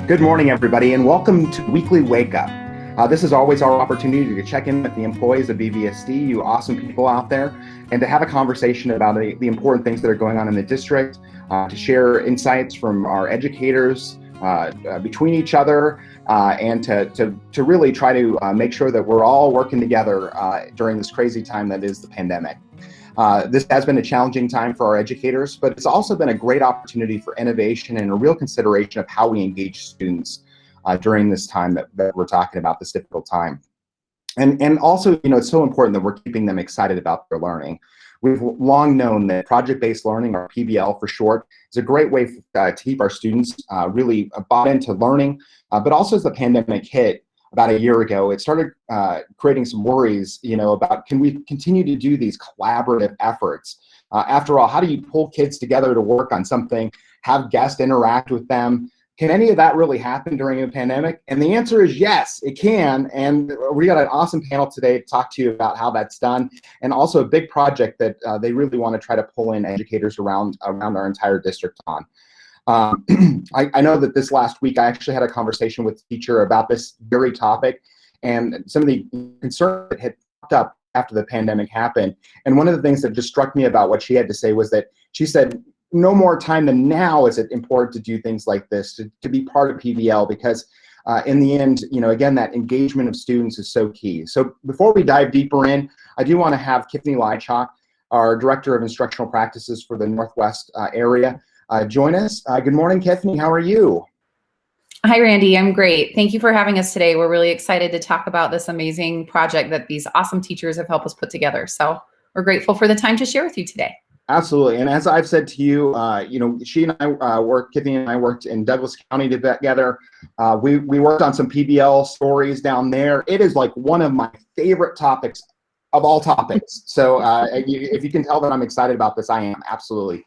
Good morning, everybody, and welcome to Weekly Wake Up. This is always our opportunity to check in with the employees of BVSD, you awesome people out there, and to have a conversation about the important things that are going on in the district, to share insights from our educators between each other, and to really try to make sure that we're all working together during this crazy time that is the pandemic. This has been a challenging time for our educators, but it's also been a great opportunity for innovation and a real consideration of how we engage students during this time that we're talking about, this difficult time. And also, it's so important that we're keeping them excited about their learning. We've long known that project-based learning, or PBL for short, is a great way to keep our students really bought into learning, but also as the pandemic hit, about a year ago, it started creating some worries, about can we continue to do these collaborative efforts? After all, how do you pull kids together to work on something, have guests interact with them? Can any of that really happen during a pandemic? And the answer is yes, it can. And we got an awesome panel today to talk to you about how that's done, and also a big project that they really want to try to pull in educators around our entire district on. I know that this last week I actually had a conversation with a teacher about this very topic and some of the concerns that had popped up after the pandemic happened. And one of the things that just struck me about what she had to say was that she said, no more time than now is it important to do things like this, to be part of PBL, because in the end, again, that engagement of students is so key. So before we dive deeper in, I do want to have Tiffany Lychok, our Director of Instructional Practices for the Northwest area, join us. Good morning, Tiffany. How are you? Hi, Randy. I'm great. Thank you for having us today. We're really excited to talk about this amazing project that these awesome teachers have helped us put together. So we're grateful for the time to share with you today. Absolutely. And as I've said to you, she and I Tiffany and I worked in Douglas County together. We worked on some PBL stories down there. It is like one of my favorite topics of all topics. So if you can tell that I'm excited about this, I am, absolutely.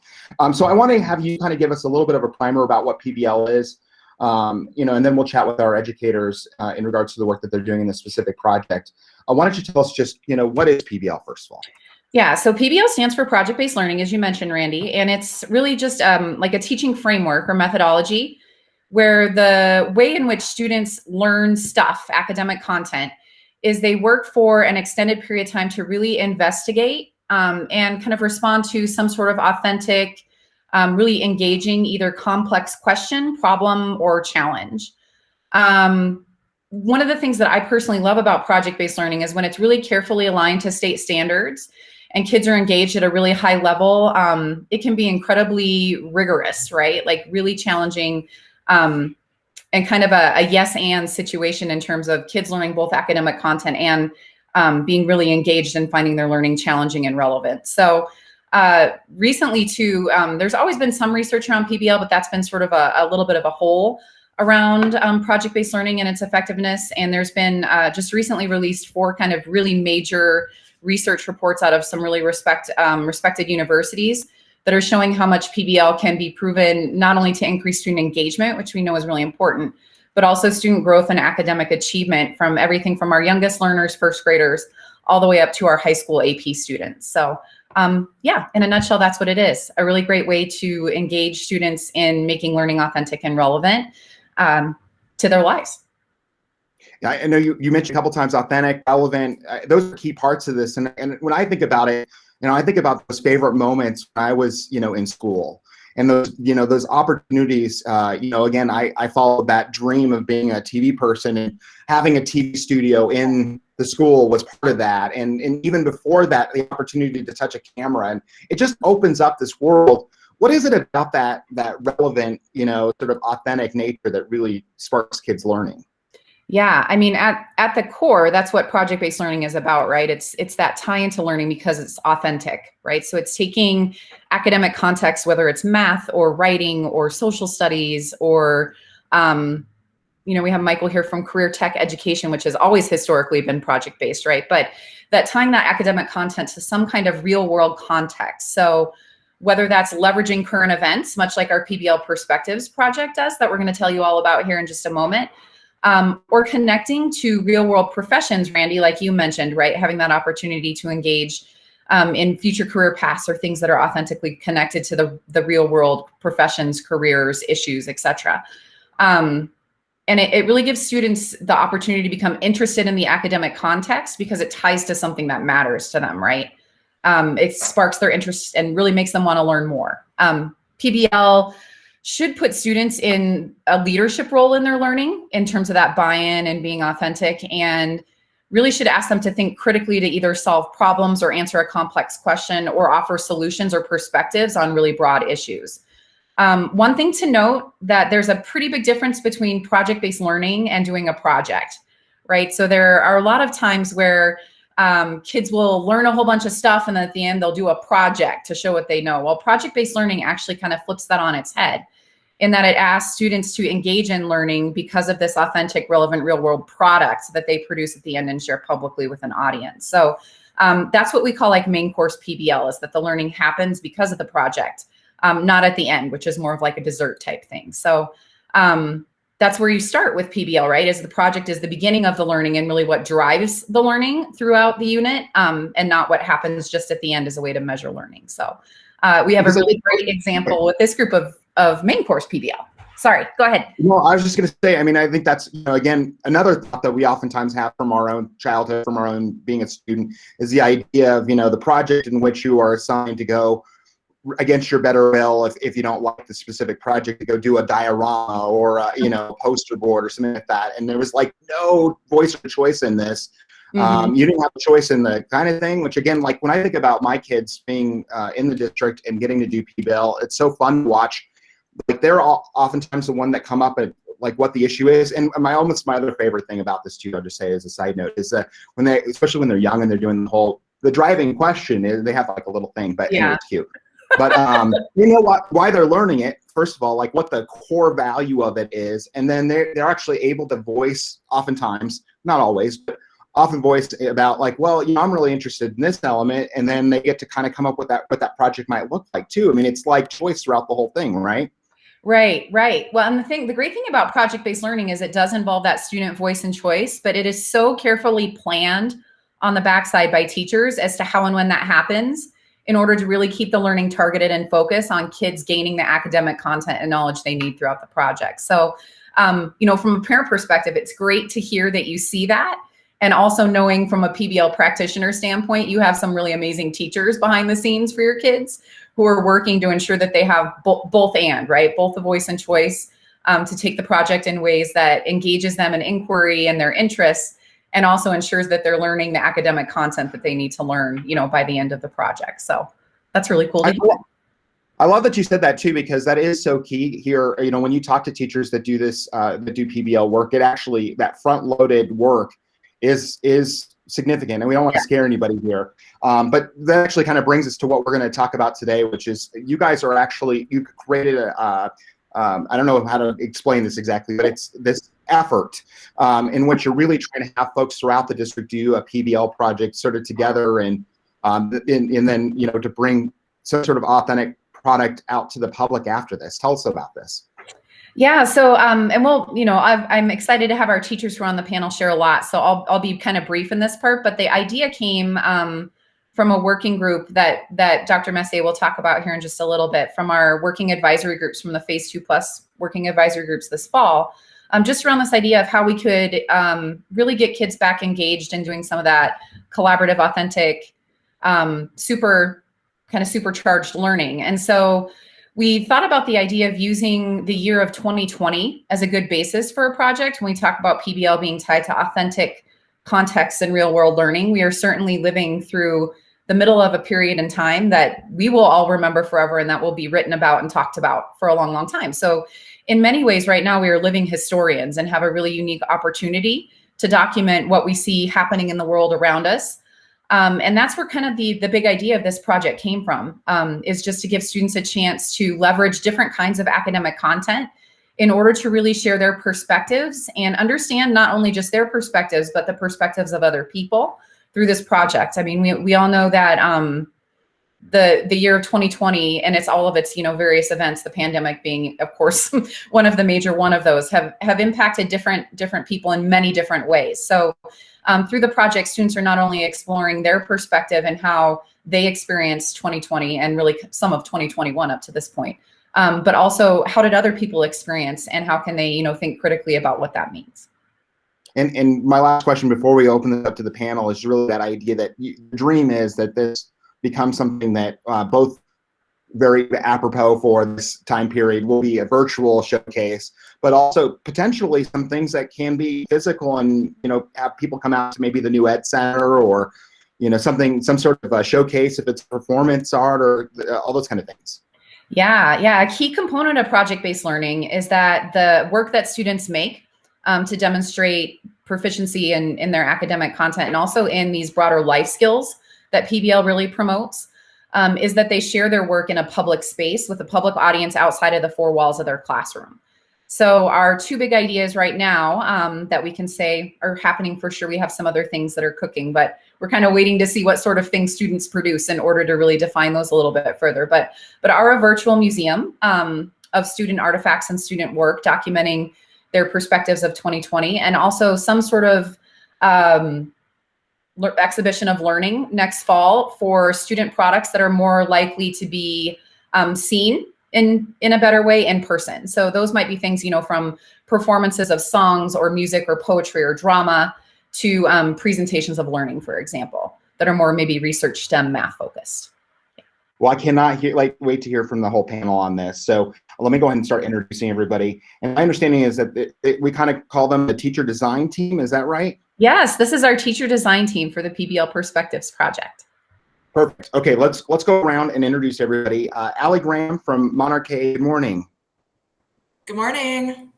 So I want to have you kind of give us a little bit of a primer about what PBL is, and then we'll chat with our educators in regards to the work that they're doing in this specific project. Why don't you tell us just, what is PBL, first of all? Yeah, so PBL stands for project-based learning, as you mentioned, Randy, and it's really just like a teaching framework or methodology where the way in which students learn stuff, academic content, is they work for an extended period of time to really investigate and kind of respond to some sort of authentic, really engaging, either complex question, problem, or challenge. One of the things that I personally love about project-based learning is when it's really carefully aligned to state standards and kids are engaged at a really high level. It can be incredibly rigorous, right? Like really challenging, and kind of a yes and situation in terms of kids learning both academic content and being really engaged and finding their learning challenging and relevant. So recently too, there's always been some research around PBL, but that's been sort of a little bit of a hole around project-based learning and its effectiveness. And there's been just recently released 4 kind of really major research reports out of some really respected universities that are showing how much PBL can be proven not only to increase student engagement, which we know is really important, but also student growth and academic achievement from everything from our youngest learners, first graders, all the way up to our high school AP students. So yeah, in a nutshell, that's what it is. A really great way to engage students in making learning authentic and relevant to their lives. Yeah, I know you mentioned a couple times authentic, relevant. Those are key parts of this. And when I think about it, I think about those favorite moments when I was, in school, and those opportunities. Again, I followed that dream of being a TV person, and having a TV studio in the school was part of that. And even before that, the opportunity to touch a camera, and it just opens up this world. What is it about that relevant, sort of authentic nature that really sparks kids learning? Yeah, I mean, at the core, that's what project-based learning is about, right? It's that tie into learning because it's authentic, right? So it's taking academic context, whether it's math or writing or social studies or, we have Michael here from Career Tech Education, which has always historically been project-based, right? But that tying that academic content to some kind of real world context. So whether that's leveraging current events, much like our PBL Perspectives project does, that we're going to tell you all about here in just a moment, or connecting to real world professions, Randy, like you mentioned, right? Having that opportunity to engage in future career paths or things that are authentically connected to the real world professions, careers, issues, etc. And it really gives students the opportunity to become interested in the academic context because it ties to something that matters to them, right? It sparks their interest and really makes them want to learn more. PBL should put students in a leadership role in their learning in terms of that buy-in and being authentic, and really should ask them to think critically to either solve problems or answer a complex question or offer solutions or perspectives on really broad issues. One thing to note that there's a pretty big difference between project-based learning and doing a project, right? So there are a lot of times where kids will learn a whole bunch of stuff and then at the end they'll do a project to show what they know. Well, project-based learning actually kind of flips that on its head in that it asks students to engage in learning because of this authentic, relevant, real-world product that they produce at the end and share publicly with an audience. So that's what we call like main course PBL, is that the learning happens because of the project. Not at the end, which is more of like a dessert type thing. So that's where you start with PBL, right? Is the project is the beginning of the learning and really what drives the learning throughout the unit, and not what happens just at the end as a way to measure learning. So we have a really great example with this group of main course PBL. Sorry, go ahead. Well, I was just going to say, I mean, I think that's, again, another thought that we oftentimes have from our own childhood, from our own being a student, is the idea of, the project in which you are assigned to go against your better will, if you don't like the specific project, to go do a diorama or a poster board or something like that. And there was like no voice or choice in this. You didn't have a choice in the kind of thing, which again, like when I think about my kids being in the district and getting to do PBL, it's so fun to watch. Like they're oftentimes the one that come up at like what the issue is. And my other favorite thing about this too, I'll just say as a side note, is that especially when they're young and they're doing the driving question, is they have like a little thing, but anyway, it's cute. But you know what? Why they're learning it? First of all, like what the core value of it is, and then they're actually able to voice, oftentimes, not always, but often voice about like, well, I'm really interested in this element, and then they get to kind of come up with what that project might look like too. I mean, it's like choice throughout the whole thing, right? Right. Well, and the great thing about project-based learning is it does involve that student voice and choice, but it is so carefully planned on the backside by teachers as to how and when that happens, in order to really keep the learning targeted and focus on kids gaining the academic content and knowledge they need throughout the project. So, from a parent perspective, it's great to hear that you see that. And also knowing from a PBL practitioner standpoint, you have some really amazing teachers behind the scenes for your kids who are working to ensure that they have both and, right? Both the voice and choice to take the project in ways that engages them in inquiry and their interests, and also ensures that they're learning the academic content that they need to learn, by the end of the project. So that's really cool. I love that you said that too, because that is so key here. When you talk to teachers that do this, that do PBL work, it actually, that front-loaded work is significant, and we don't want to scare anybody here. But that actually kind of brings us to what we're going to talk about today, which is you guys are actually, you created I don't know how to explain this exactly, but it's this effort in which you're really trying to have folks throughout the district do a PBL project sort of together, and then to bring some sort of authentic product out to the public after this. Tell us about this. Yeah. So, and we'll, I'm excited to have our teachers who are on the panel share a lot. So I'll be kind of brief in this part, but the idea came from a working group that Dr. Messier will talk about here in just a little bit, from our working advisory groups, from the Phase 2+ working advisory groups this fall, just around this idea of how we could really get kids back engaged in doing some of that collaborative, authentic, supercharged learning. And so we thought about the idea of using the year of 2020 as a good basis for a project. When we talk about PBL being tied to authentic context and real world learning, we are certainly living through the middle of a period in time that we will all remember forever, and that will be written about and talked about for a long, long time. So in many ways right now, we are living historians and have a really unique opportunity to document what we see happening in the world around us. And that's where kind of the big idea of this project came from, is just to give students a chance to leverage different kinds of academic content in order to really share their perspectives and understand not only just their perspectives, but the perspectives of other people through this project. I mean, we all know that the year of 2020 and it's all of its, various events, the pandemic being, of course, one of the major one of those, have impacted different people in many different ways. So through the project, students are not only exploring their perspective and how they experienced 2020 and really some of 2021 up to this point, but also how did other people experience and how can they, think critically about what that means. And my last question before we open it up to the panel is really that idea that the dream is that this becomes something that both very apropos for this time period will be a virtual showcase, but also potentially some things that can be physical and, have people come out to maybe the new Ed Center or, some sort of a showcase if it's performance art or all those kind of things. Yeah. A key component of project-based learning is that the work that students make to demonstrate proficiency in their academic content and also in these broader life skills that PBL really promotes, is that they share their work in a public space with a public audience outside of the four walls of their classroom. So our two big ideas right now that we can say are happening for sure. We have some other things that are cooking, but we're kind of waiting to see what sort of things students produce in order to really define those a little bit further. But our virtual museum of student artifacts and student work documenting their perspectives of 2020 and also some sort of exhibition of learning next fall for student products that are more likely to be seen in a better way in person. So those might be things, from performances of songs or music or poetry or drama to presentations of learning, for example, that are more maybe research STEM math focused. Well, I cannot wait to hear from the whole panel on this. So let me go ahead and start introducing everybody. And my understanding is that we kind of call them the teacher design team. Is that right? Yes, this is our teacher design team for the PBL Perspectives project. Perfect. Okay, let's go around and introduce everybody. Allie Graham from Monarch K. Good morning. Good morning.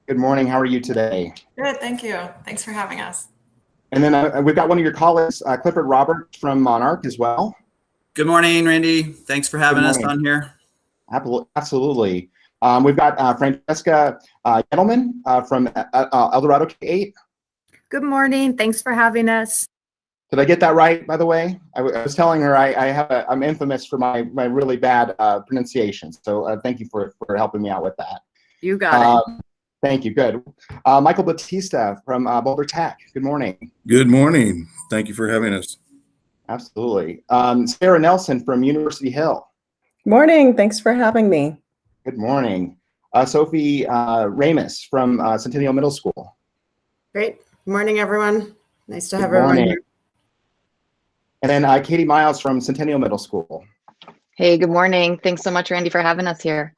Good morning. How are you today? Good, thank you. Thanks for having us. And then we've got one of your colleagues, Clifford Roberts from Monarch as well. Good morning, Randy. Thanks for having us on here. Absolutely. We've got Francesca Gettleman from Eldorado K-8. Good morning. Thanks for having us. Did I get that right, by the way? I was telling her I'm infamous for my really bad pronunciation. So thank you for helping me out with that. You got it. Thank you. Good. Michael Batista from Boulder Tech. Good morning. Good morning. Thank you for having us. Absolutely. Sarah Nelson from University Hill. Morning. Thanks for having me. Good morning. Sophie Ramus from Centennial Middle School. Great. Good morning, everyone. Nice to have everyone here. And then Katie Miles from Centennial Middle School. Hey, good morning. Thanks so much, Randy, for having us here.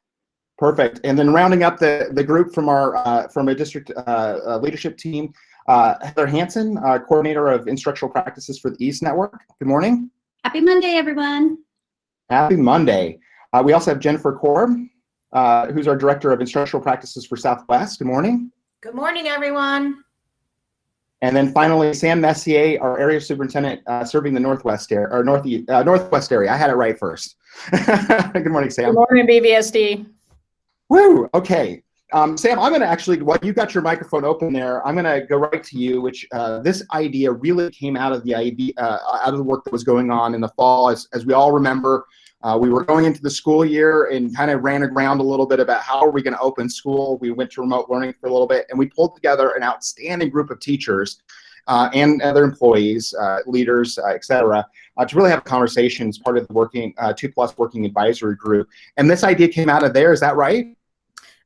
Perfect. And then rounding up the group from our district leadership team, Heather Hansen, coordinator of instructional practices for the East Network. Good morning. Happy Monday, everyone. Happy Monday. We also have Jennifer Korb, who's our director of instructional practices for Southwest. Good morning. Good morning, everyone. And then finally, Sam Messier, our area superintendent serving the Northwest area, or Northwest area. I had it right first. Good morning, Sam. Good morning, BVSD. Woo, okay. Sam, I'm going to actually, while you got your microphone open there, I'm going to go right to you, which this idea really came out of the work that was going on in the fall. As we all remember, we were going into the school year and kind of ran aground a little bit about how are we going to open school. We went to remote learning for a little bit, and we pulled together an outstanding group of teachers and other employees, leaders, et cetera, to really have a conversation as part of the 2+ working advisory group. And this idea came out of there, is that right?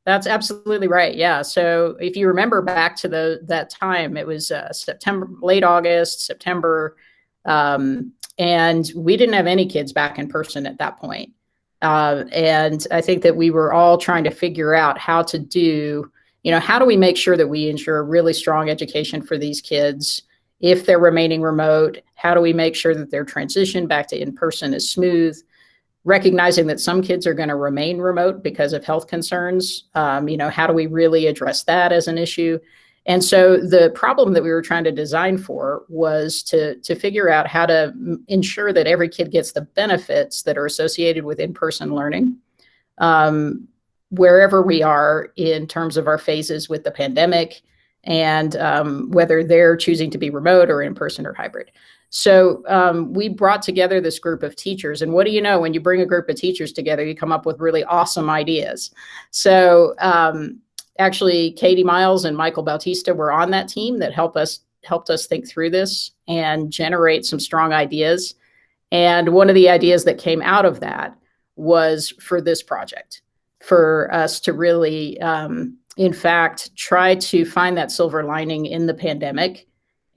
That's absolutely right. Yeah. So if you remember back to that time, it was September, late August, September, and we didn't have any kids back in person at that point. And I think that we were all trying to figure out how to do, how do we make sure that we ensure a really strong education for these kids if they're remaining remote? How do we make sure that their transition back to in-person is smooth? Recognizing that some kids are going to remain remote because of health concerns. How do we really address that as an issue? And so the problem that we were trying to design for was to figure out how to ensure that every kid gets the benefits that are associated with in-person learning, wherever we are in terms of our phases with the pandemic, and whether they're choosing to be remote or in person or hybrid. So we brought together this group of teachers, and what do you know, when you bring a group of teachers together, you come up with really awesome ideas. So actually, Katie Miles and Michael Bautista were on that team that helped us think through this and generate some strong ideas. And one of the ideas that came out of that was for this project, for us to really, in fact, try to find that silver lining in the pandemic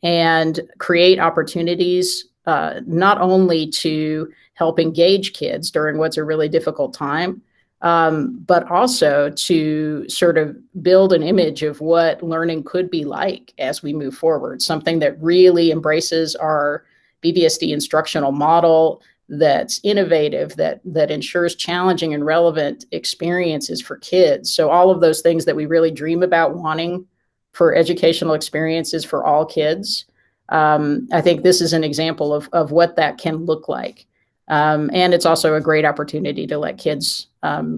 and create opportunities, not only to help engage kids during what's a really difficult time, but also to sort of build an image of what learning could be like as we move forward, something that really embraces our BBSD instructional model, that's innovative, that ensures challenging and relevant experiences for kids. So all of those things that we really dream about wanting for educational experiences for all kids. I think this is an example of what that can look like. And it's also a great opportunity to let kids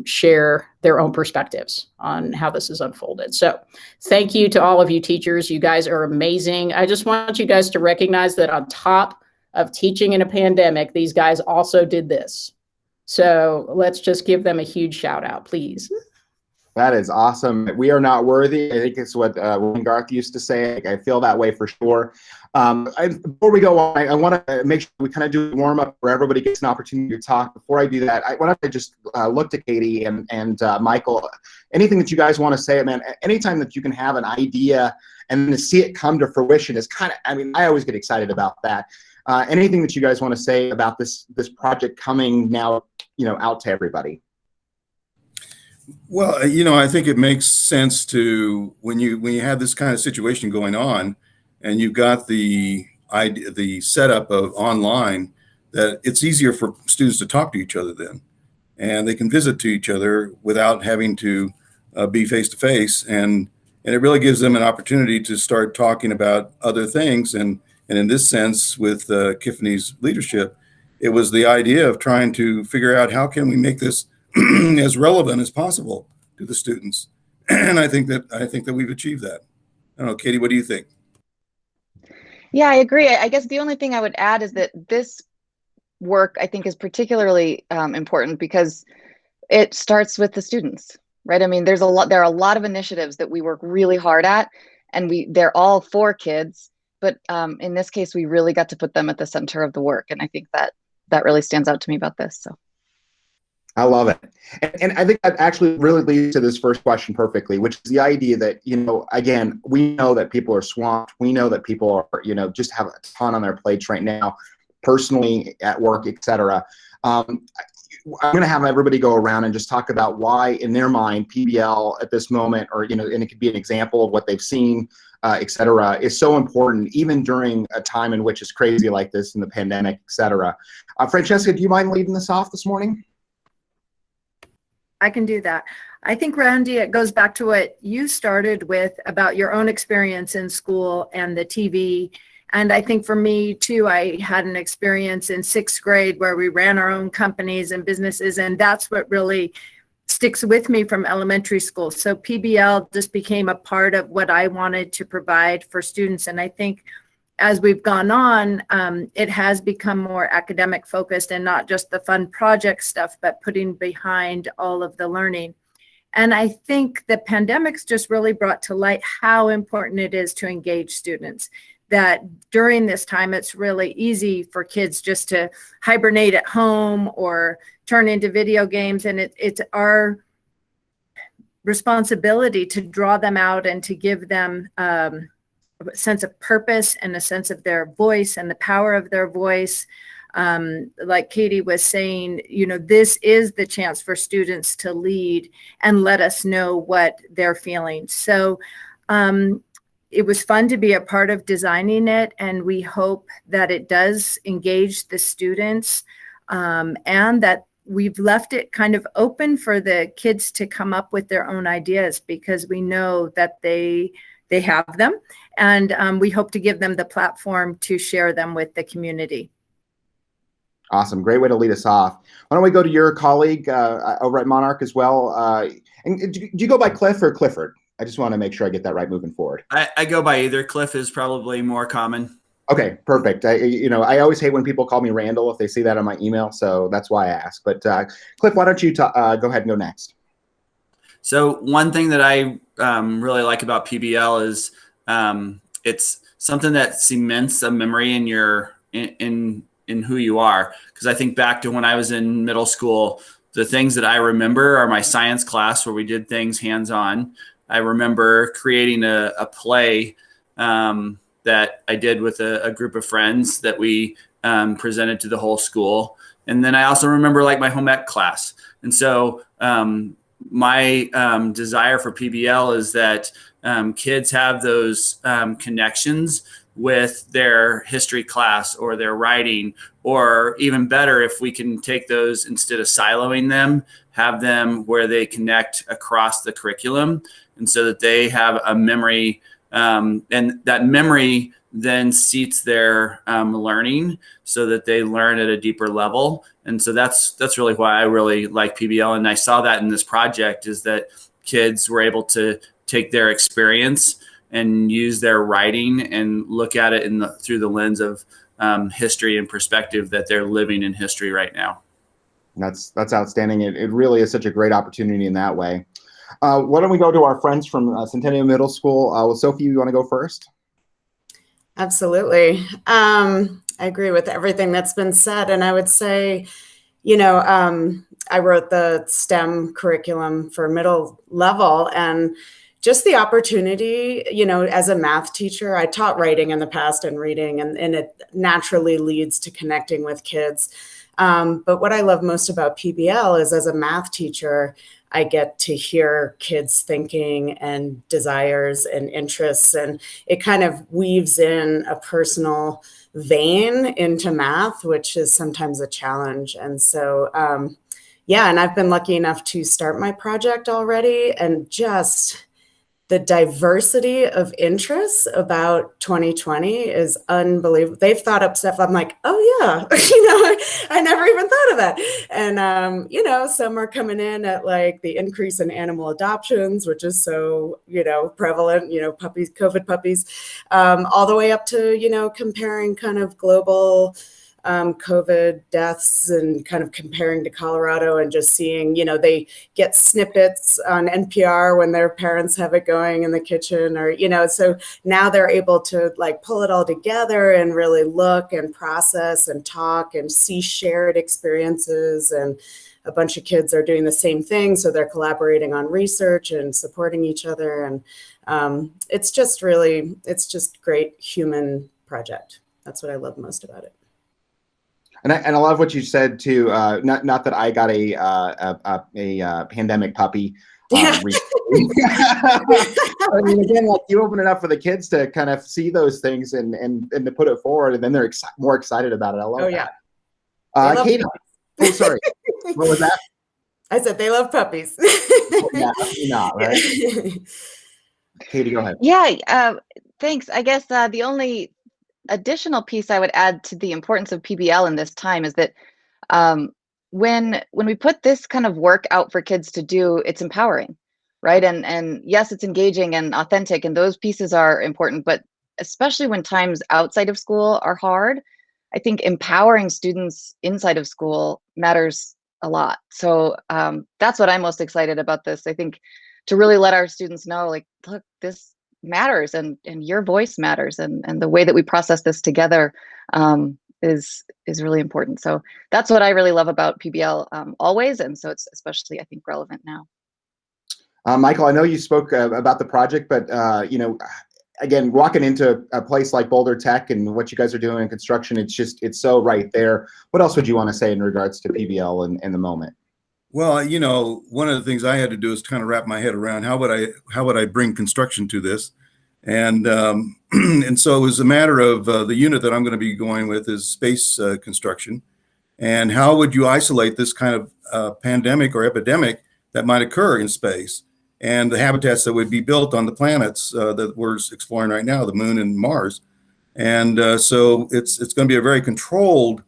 share their own perspectives on how this is unfolded. So thank you to all of you teachers. You guys are amazing. I just want you guys to recognize that on top of teaching in a pandemic, these guys also did this. So let's just give them a huge shout out, please. That is awesome. We are not worthy. I think it's what William Garth used to say. I feel that way for sure. Before we go on, I want to make sure we kind of do a warm up where everybody gets an opportunity to talk. Before I do that, I want to just look to Katie and Michael. Anything that you guys want to say, man, anytime that you can have an idea and to see it come to fruition is kind of, I mean, I always get excited about that. Anything that you guys want to say about this project coming now, out to everybody? Well, I think it makes sense to when you have this kind of situation going on, and you've got the setup of online, that it's easier for students to talk to each other then, and they can visit to each other without having to be face to face, and it really gives them an opportunity to start talking about other things. And in this sense, with Kifney's leadership, it was the idea of trying to figure out how can we make this as relevant as possible to the students. And I think that we've achieved that. I don't know, Katie, what do you think? Yeah, I agree. I guess the only thing I would add is that this work, I think, is particularly important because it starts with the students, right? I mean, there are a lot of initiatives that we work really hard at, and they're all for kids. But in this case, we really got to put them at the center of the work. And I think that really stands out to me about this. So I love it. And I think that actually really leads to this first question perfectly, which is the idea that, again, we know that people are swamped. We know that people are, just have a ton on their plates right now, personally, at work, et cetera. I'm going to have everybody go around and just talk about why, in their mind, PBL at this moment, or, and it could be an example of what they've seen, et cetera, is so important, even during a time in which it's crazy like this in the pandemic, et cetera. Francesca, do you mind leading this off this morning? I can do that. I think, Randy, it goes back to what you started with about your own experience in school and the TV. And I think for me, too, I had an experience in 6th grade where we ran our own companies and businesses, and that's what really sticks with me from elementary school. So PBL just became a part of what I wanted to provide for students. And I think as we've gone on, it has become more academic focused and not just the fun project stuff, but putting behind all of the learning. And I think the pandemic's just really brought to light how important it is to engage students. That during this time, it's really easy for kids just to hibernate at home or turn into video games. And it's our responsibility to draw them out and to give them a sense of purpose and a sense of their voice and the power of their voice. Like Katie was saying, this is the chance for students to lead and let us know what they're feeling. So it was fun to be a part of designing it, and we hope that it does engage the students, and that we've left it kind of open for the kids to come up with their own ideas, because we know that they have them, and we hope to give them the platform to share them with the community. Awesome. Great way to lead us off. Why don't we go to your colleague over at Monarch as well? And do you go by Cliff or Clifford? I just want to make sure I get that right moving forward. I go by either. Cliff is probably more common. Okay, perfect. I always hate when people call me Randall if they see that on my email, so that's why I ask. But Cliff, why don't you go ahead and go next? So one thing that I really like about PBL is it's something that cements a memory in your in who you are. Because I think back to when I was in middle school, the things that I remember are my science class where we did things hands-on. I remember creating a play that I did with a group of friends that we presented to the whole school. And then I also remember like my home ec class. And so my desire for PBL is that kids have those connections with their history class or their writing, or even better, if we can take those instead of siloing them, have them where they connect across the curriculum, and so that they have a memory, and that memory then seats their learning so that they learn at a deeper level. And so that's really why I really like PBL. And I saw that in this project, is that kids were able to take their experience and use their writing and look at it through the lens of history and perspective, that they're living in history right now. That's outstanding. It really is such a great opportunity in that way. Why don't we go to our friends from Centennial Middle School? Sophie, you want to go first? Absolutely. I agree with everything that's been said. And I would say, I wrote the STEM curriculum for middle level, and just the opportunity, as a math teacher, I taught writing in the past and reading, and it naturally leads to connecting with kids. But what I love most about PBL is, as a math teacher, I get to hear kids' thinking and desires and interests, and it kind of weaves in a personal vein into math, which is sometimes a challenge. And so, and I've been lucky enough to start my project already, and just the diversity of interests about 2020 is unbelievable. They've thought up stuff. I'm like, oh yeah, I never even thought of that. And, some are coming in at like the increase in animal adoptions, which is so, prevalent, puppies, COVID puppies, all the way up to, comparing kind of global COVID deaths and kind of comparing to Colorado, and just seeing, they get snippets on NPR when their parents have it going in the kitchen, or, so now they're able to like pull it all together and really look and process and talk and see shared experiences. And a bunch of kids are doing the same thing, so they're collaborating on research and supporting each other. And it's just great human project. That's what I love most about it. And I love what you said too. Not that I got a pandemic puppy. Recently. I mean, again, like, you open it up for the kids to kind of see those things and to put it forward, and then they're more excited about it. I love that. Katie, oh, sorry, what was that? I said they love puppies. Yeah, not right. Katie, go ahead. Yeah, thanks. I guess the only additional piece I would add to the importance of PBL in this time is that when we put this kind of work out for kids to do, it's empowering, right? And yes, it's engaging and authentic, and those pieces are important, but especially when times outside of school are hard, I think empowering students inside of school matters a lot. So that's what I'm most excited about this. I think to really let our students know, like, look, this matters, and your voice matters, and the way that we process this together is really important. So that's what I really love about PBL always, and so it's especially, I think, relevant now. Michael, I know you spoke about the project, but again, walking into a place like Boulder Tech and what you guys are doing in construction, it's so right there. What else would you want to say in regards to PBL and the moment? Well, one of the things I had to do is kind of wrap my head around how would I bring construction to this, and and so it was a matter of the unit that I'm going to be going with is space construction, and how would you isolate this kind of pandemic or epidemic that might occur in space, and the habitats that would be built on the planets that we're exploring right now, the Moon and Mars, and so it's going to be a very controlled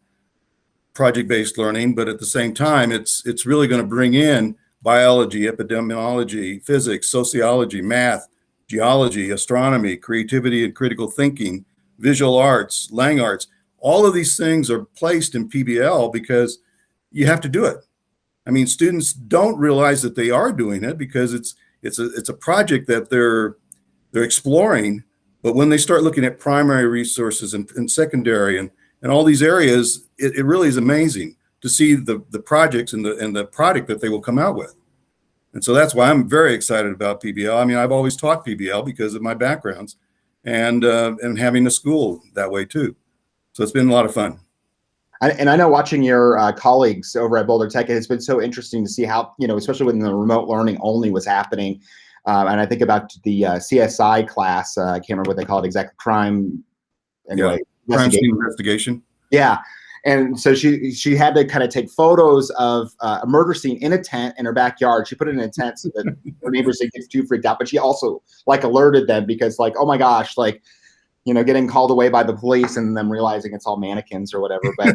project-based learning, but at the same time, it's really going to bring in biology, epidemiology, physics, sociology, math, geology, astronomy, creativity and critical thinking, visual arts, lang arts. All of these things are placed in PBL because you have to do it. I mean, students don't realize that they are doing it because it's a project that they're exploring. But when they start looking at primary resources and secondary and all these areas, it really is amazing to see the projects and the product that they will come out with. And so that's why I'm very excited about PBL. I mean, I've always taught PBL because of my backgrounds and having a school that way too. So it's been a lot of fun. And I know watching your colleagues over at Boulder Tech, it's been so interesting to see how, especially when the remote learning only was happening. And I think about the CSI class, I can't remember what they call it exactly, crime, anyway. Yeah. Crime scene investigation. Yeah. And so she had to kind of take photos of a murder scene in a tent in her backyard. She put it in a tent so that her neighbors didn't get too freaked out. But she also alerted them because oh my gosh, getting called away by the police and them realizing it's all mannequins or whatever. But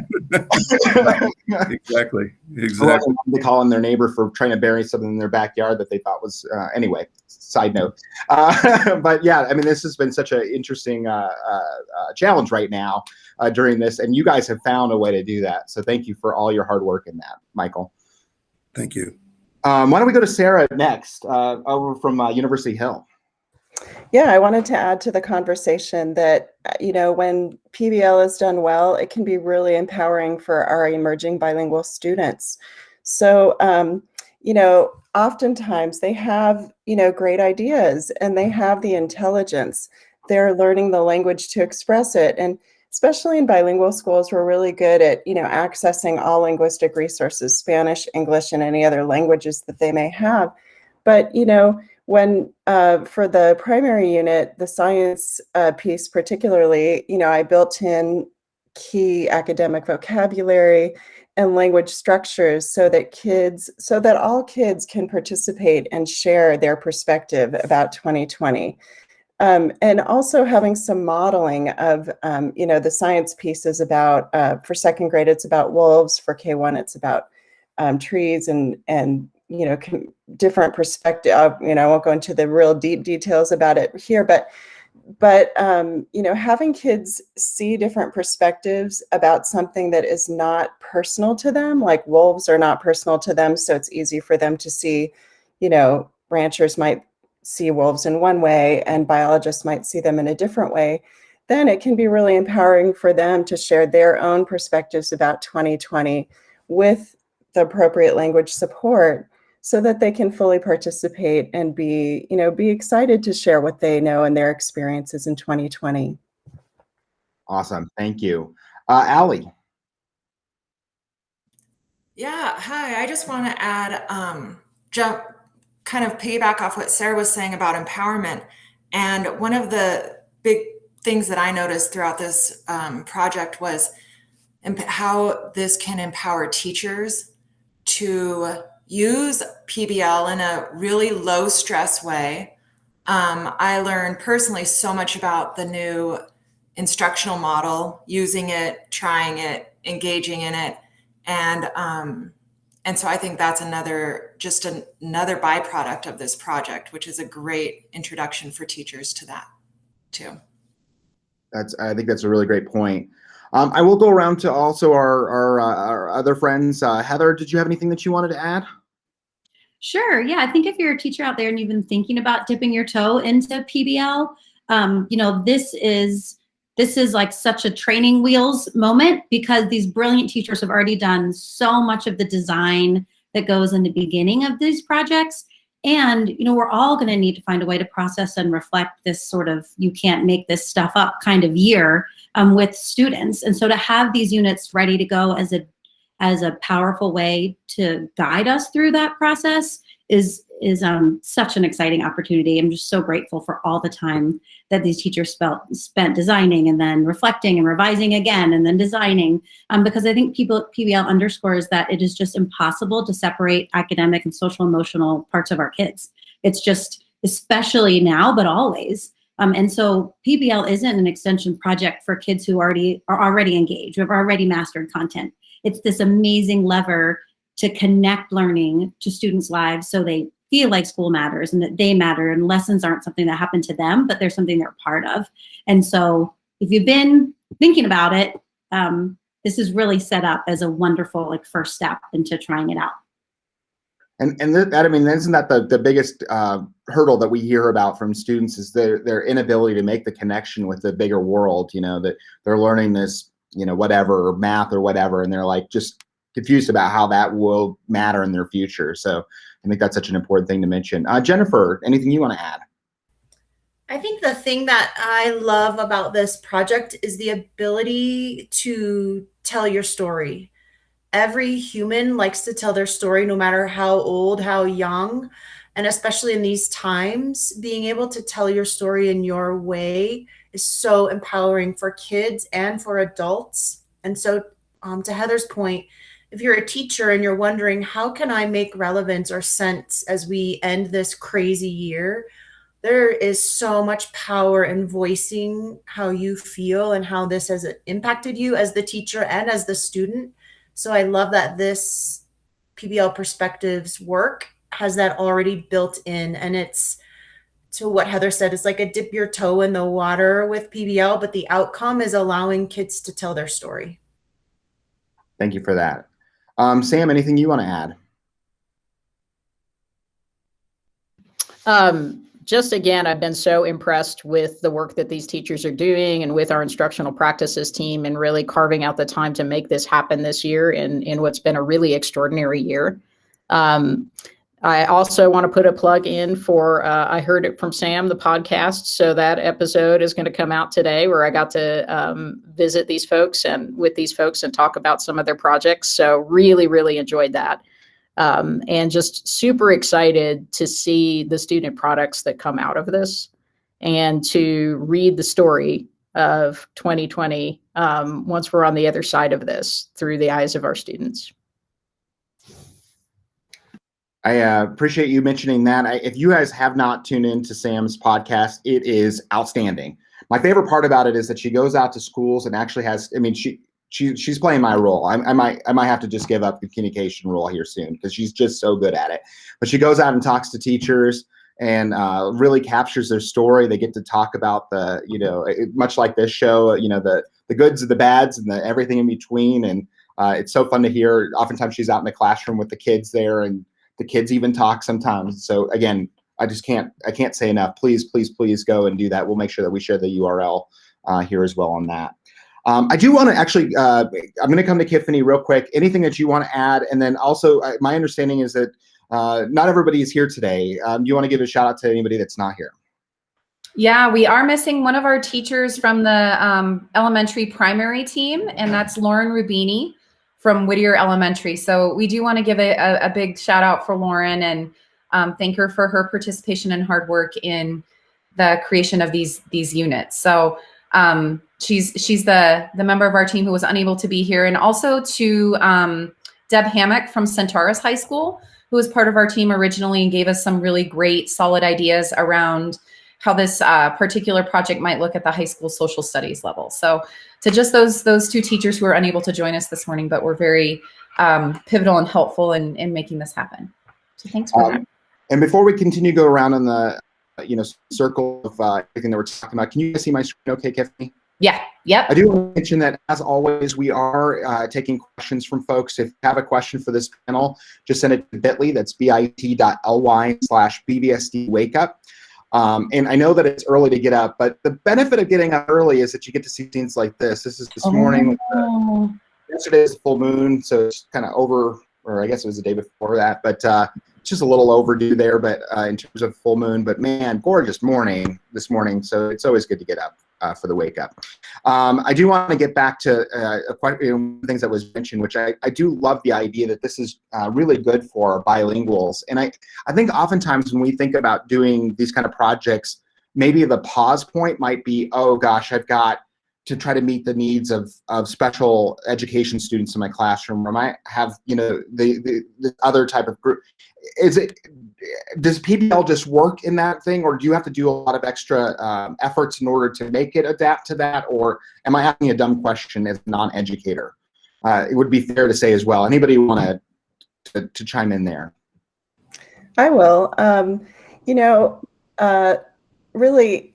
exactly. They call in their neighbor for trying to bury something in their backyard that they thought was anyway. Side note. But yeah, I mean, this has been such an interesting challenge right now during this, and you guys have found a way to do that. So thank you for all your hard work in that, Michael. Thank you. Why don't we go to Sarah next, over from University Hill? Yeah, I wanted to add to the conversation that, when PBL is done well, it can be really empowering for our emerging bilingual students. So, oftentimes they have, great ideas and they have the intelligence. They're learning the language to express it. And especially in bilingual schools, we're really good at, accessing all linguistic resources, Spanish, English, and any other languages that they may have. But, when for the primary unit, the science piece particularly, I built in key academic vocabulary and language structures so that all kids can participate and share their perspective about 2020. And also having some modeling of, the science piece is about, for second grade, it's about wolves. For K1, it's about trees and different perspective. I won't go into the real deep details about it here, but having kids see different perspectives about something that is not personal to them, like wolves are not personal to them. So it's easy for them to see, ranchers might see wolves in one way and biologists might see them in a different way. Then it can be really empowering for them to share their own perspectives about 2020 with the appropriate language support, so that they can fully participate and be excited to share what they know and their experiences in 2020. Awesome. Thank you. Allie. Yeah, hi. I just want to add, kind of piggyback off what Sarah was saying about empowerment. And one of the big things that I noticed throughout this project was how this can empower teachers to use PBL in a really low stress way. I learned personally so much about the new instructional model, using it, trying it, engaging in it. And so I think that's another byproduct of this project, which is a great introduction for teachers to that too. I think that's a really great point. I will go around to also our other friends. Heather, did you have anything that you wanted to add? Sure. Yeah, I think if you're a teacher out there and you've been thinking about dipping your toe into PBL, this is like such a training wheels moment, because these brilliant teachers have already done so much of the design that goes in the beginning of these projects. And, we're all going to need to find a way to process and reflect this sort of, you can't make this stuff up kind of year with students. And so to have these units ready to go as a powerful way to guide us through that process is such an exciting opportunity. I'm just so grateful for all the time that these teachers spent designing and then reflecting and revising again and then designing, because I think PBL underscores that it is just impossible to separate academic and social emotional parts of our kids. It's just, especially now, but always. And so PBL isn't an extension project for kids who are already engaged, who have already mastered content. It's this amazing lever to connect learning to students' lives so they feel like school matters and that they matter, and lessons aren't something that happen to them, but they're something they're part of. And so if you've been thinking about it, this is really set up as a wonderful like first step into trying it out. And that, I mean, isn't that the biggest hurdle that we hear about from students, is their inability to make the connection with the bigger world, you know, that they're learning this, you know, whatever, or math or whatever, and they're like just confused about how that will matter in their future. So I think that's such an important thing to mention. Jennifer, anything you want to add? I think the thing that I love about this project is the ability to tell your story. Every human likes to tell their story, no matter how old, how young, and especially in these times, being able to tell your story in your way is so empowering for kids and for adults. And so to Heather's point, if you're a teacher and you're wondering, how can I make relevance or sense as we end this crazy year? There is so much power in voicing how you feel and how this has impacted you as the teacher and as the student. So I love that this PBL Perspectives work has that already built in. And it's, to what Heather said, it's like a dip your toe in the water with PBL, but the outcome is allowing kids to tell their story. Thank you for that. Sam, anything you want to add? Just again, I've been so impressed with the work that these teachers are doing and with our instructional practices team, and really carving out the time to make this happen this year in what's been a really extraordinary year. I also want to put a plug in for, I Heard It From Sam, the podcast. So that episode is going to come out today, where I got to visit these folks and with these folks and talk about some of their projects. So really, really enjoyed that. And just super excited to see the student products that come out of this, and to read the story of 2020 once we're on the other side of this through the eyes of our students. I appreciate you mentioning that. If you guys have not tuned into Sam's podcast, it is outstanding. My favorite part about it is that she goes out to schools and actually has, I mean, she's playing my role. I might have to just give up the communication role here soon, because she's just so good at it. But she goes out and talks to teachers and really captures their story. They get to talk about the, you know, much like this show, you know, the goods and the bads and the everything in between. And it's so fun to hear. Oftentimes she's out in the classroom with the kids there, and the kids even talk sometimes. So again, I can't say enough. Please, please, please go and do that. We'll make sure that we share the URL here as well on that. I do want to actually, I'm going to come to Tiffany real quick. Anything that you want to add? And then also, my understanding is that not everybody is here today. Do you want to give a shout out to anybody that's not here? Yeah, we are missing one of our teachers from the elementary primary team, and that's Lauren Rubini from Whittier Elementary. So we do want to give a big shout out for Lauren, and thank her for her participation and hard work in the creation of these units. So she's the member of our team who was unable to be here, and also to Deb Hammock from Centaurus High School, who was part of our team originally and gave us some really great solid ideas around how this particular project might look at the high school social studies level. So to just those two teachers who are unable to join us this morning, but were very pivotal and helpful in making this happen. So thanks for that. And before we continue to go around in the circle of everything that we're talking about, can you guys see my screen okay, Tiffany? Yeah, yep. I do want to mention that, as always, we are taking questions from folks. If you have a question for this panel, just send it to bit.ly, that's bit.ly/BVSD-WakeUp. And I know that it's early to get up, but the benefit of getting up early is that you get to see things like this. This is this morning. Yesterday was a full moon, so it's kind of over, or I guess it was the day before that, but it's just a little overdue there, but in terms of full moon. But man, gorgeous morning this morning, so it's always good to get up for the wake up. I do want to get back to things that was mentioned, which I do love the idea that this is really good for bilinguals. And I think oftentimes when we think about doing these kind of projects, maybe the pause point might be, oh gosh, I've got to try to meet the needs of special education students in my classroom, or I might have, the other type of group. Does PBL just work in that thing, or do you have to do a lot of extra efforts in order to make it adapt to that? Or am I asking a dumb question as a non-educator? It would be fair to say as well. Anybody want to to chime in there? I will. You know, really,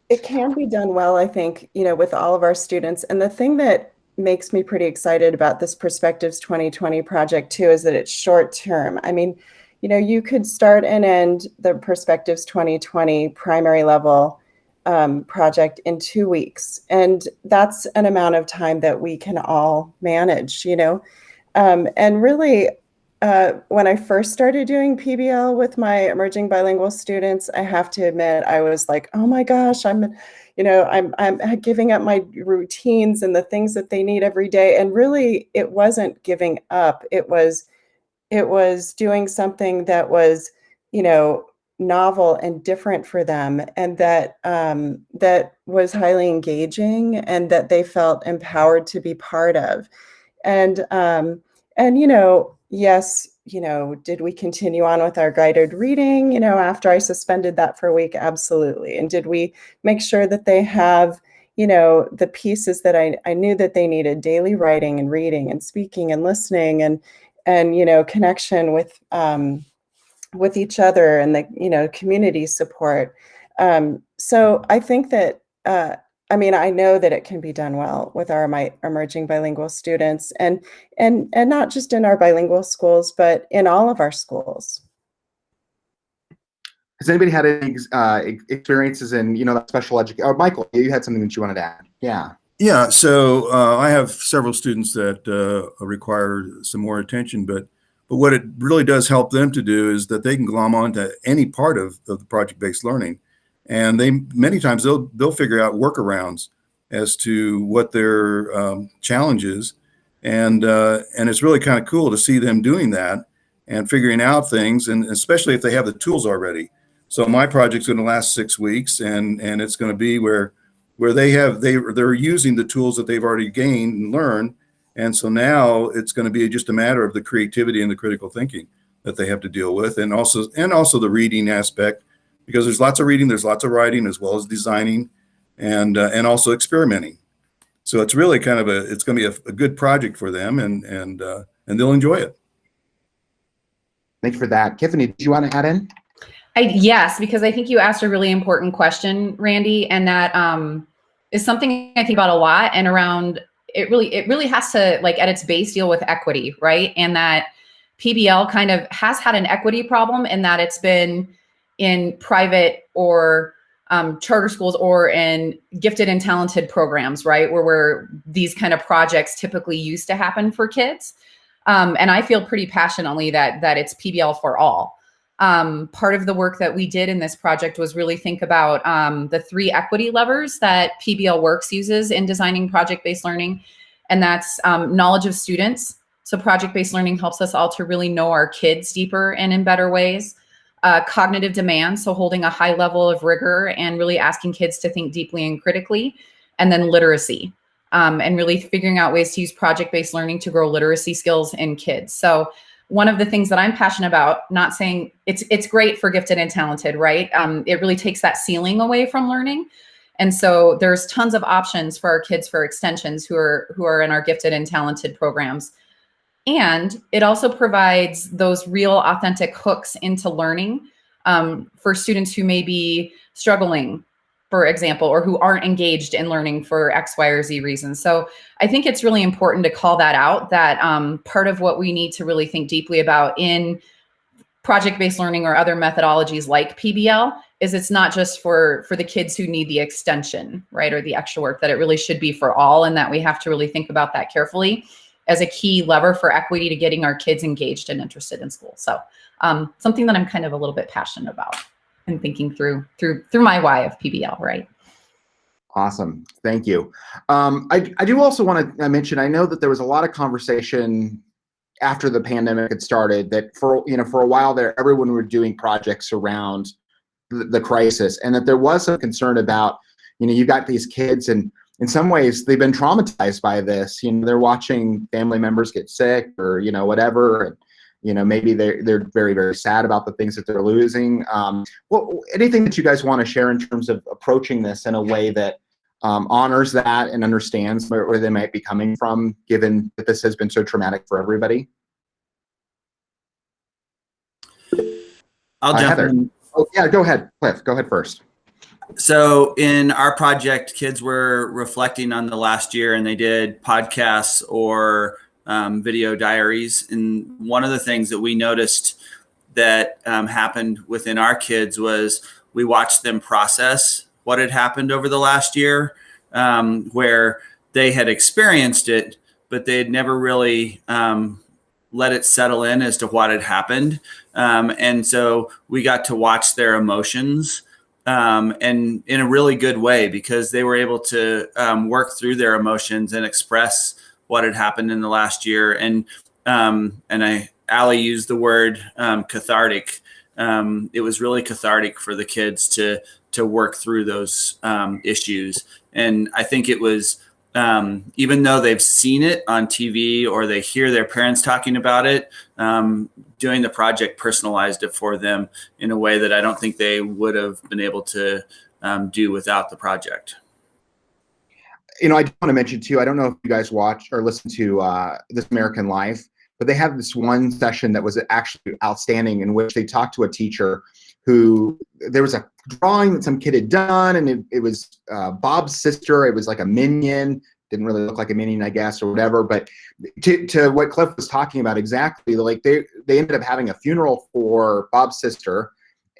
it can be done well, I think, you know, with all of our students. And the thing that makes me pretty excited about this Perspectives 2020 project too is that it's short term. I mean, you know, you could start and end the Perspectives 2020 primary level project in 2 weeks. And that's an amount of time that we can all manage, you know. And really, when I first started doing PBL with my emerging bilingual students, I have to admit, I was like, oh my gosh, I'm giving up my routines and the things that they need every day. And really, it wasn't giving up. It was doing something that was, you know, novel and different for them, and that that was highly engaging, and that they felt empowered to be part of. And you know, yes, you know, did we continue on with our guided reading, you know, after I suspended that for a week? Absolutely. And did we make sure that they have, you know, the pieces that I knew that they needed: daily writing and reading and speaking and listening, and you know, connection with each other, and the, you know, community support. So I think that I mean, I know that it can be done well with our emerging bilingual students, and not just in our bilingual schools, but in all of our schools. Has anybody had any experiences in, you know, that special education? Oh, Michael, you had something that you wanted to add. Yeah. Yeah, so I have several students that require some more attention, but what it really does help them to do is that they can glom onto any part of the project-based learning, and they many times they'll figure out workarounds as to what their challenge is, and it's really kind of cool to see them doing that and figuring out things, and especially if they have the tools already. So my project's going to last 6 weeks, and it's going to be where they're using the tools that they've already gained and learned. And so now it's going to be just a matter of the creativity and the critical thinking that they have to deal with, and also the reading aspect, because there's lots of reading, there's lots of writing, as well as designing, and also experimenting. So it's really kind of it's going to be a good project for them, and they'll enjoy it. Thanks for that. Tiffany, did you want to add in? Yes, because I think you asked a really important question, Randy, and that is something I think about a lot, and around it really has to, like, at its base, deal with equity, right? And that PBL kind of has had an equity problem in that it's been in private or charter schools, or in gifted and talented programs, right? Where these kind of projects typically used to happen for kids. And I feel pretty passionately that it's PBL for all. Part of the work that we did in this project was really think about the 3 equity levers that PBL Works uses in designing project-based learning. And that's knowledge of students. So project-based learning helps us all to really know our kids deeper and in better ways. Cognitive demand, so holding a high level of rigor and really asking kids to think deeply and critically. And then literacy, and really figuring out ways to use project-based learning to grow literacy skills in kids. So one of the things that I'm passionate about, not saying it's great for gifted and talented, right? It really takes that ceiling away from learning. And so there's tons of options for our kids for extensions who are in our gifted and talented programs. And it also provides those real authentic hooks into learning for students who may be struggling, for example, or who aren't engaged in learning for X, Y, or Z reasons. So I think it's really important to call that out, that part of what we need to really think deeply about in project-based learning or other methodologies like PBL is it's not just for the kids who need the extension, right, or the extra work, that it really should be for all, and that we have to really think about that carefully as a key lever for equity to getting our kids engaged and interested in school. So something that I'm kind of a little bit passionate about and thinking through my why of PBL, right? Awesome, thank you. I do also want to mention, I know that there was a lot of conversation after the pandemic had started that for a while there, everyone were doing projects around the crisis, and that there was some concern about, you got these kids, and in some ways they've been traumatized by this. They're watching family members get sick, or whatever, and maybe they're very, very sad about the things that they're losing. Well, anything that you guys want to share in terms of approaching this in a way that honors that and understands where they might be coming from, given that this has been so traumatic for everybody? I'll jump Heather. in. Oh, yeah, go ahead, Cliff. Go ahead first. So in our project, kids were reflecting on the last year, and they did podcasts or video diaries. And one of the things that we noticed that happened within our kids was we watched them process what had happened over the last year, where they had experienced it, but they had never really let it settle in as to what had happened. And so we got to watch their emotions, and in a really good way, because they were able to work through their emotions and express what had happened in the last year. And Allie used the word cathartic. It was really cathartic for the kids to work through those issues. And I think it was, even though they've seen it on TV or they hear their parents talking about it, doing the project personalized it for them in a way that I don't think they would have been able to do without the project. You know, I do want to mention too, I don't know if you guys watch or listen to This American Life, but they have this one session that was actually outstanding, in which they talked to a teacher who, there was a drawing that some kid had done, and it was Bob's sister. It was like a minion. Didn't really look like a minion, I guess, or whatever. But to what Cliff was talking about exactly, like they ended up having a funeral for Bob's sister,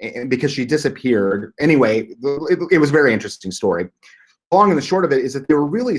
and because she disappeared. Anyway, it was a very interesting story. Long and the short of it is that they were really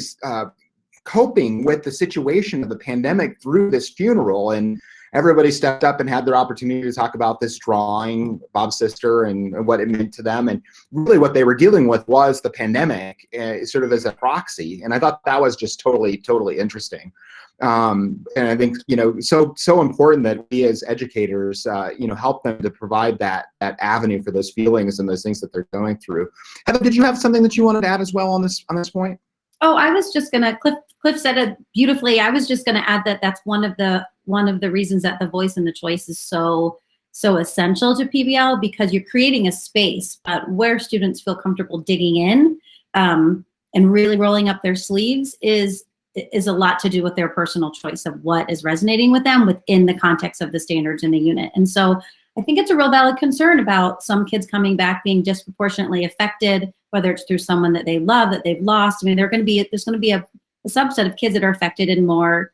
coping with the situation of the pandemic through this funeral, and everybody stepped up and had their opportunity to talk about this drawing, Bob's sister, and what it meant to them. And really what they were dealing with was the pandemic, sort of as a proxy. And I thought that was just totally interesting. And I think, you know, so important that we as educators, you know, help them to provide that avenue for those feelings and those things that they're going through. Heather, did you have something that you wanted to add as well on this point? Oh, I was just gonna, Cliff said it beautifully. I was just gonna add that that's one of the reasons that the voice and the choice is so essential to PBL, because you're creating a space where students feel comfortable digging in, and really rolling up their sleeves is a lot to do with their personal choice of what is resonating with them within the context of the standards in the unit. And so I think it's a real valid concern about some kids coming back being disproportionately affected, whether it's through someone that they love, that they've lost. I mean, there's going to be a subset of kids that are affected in more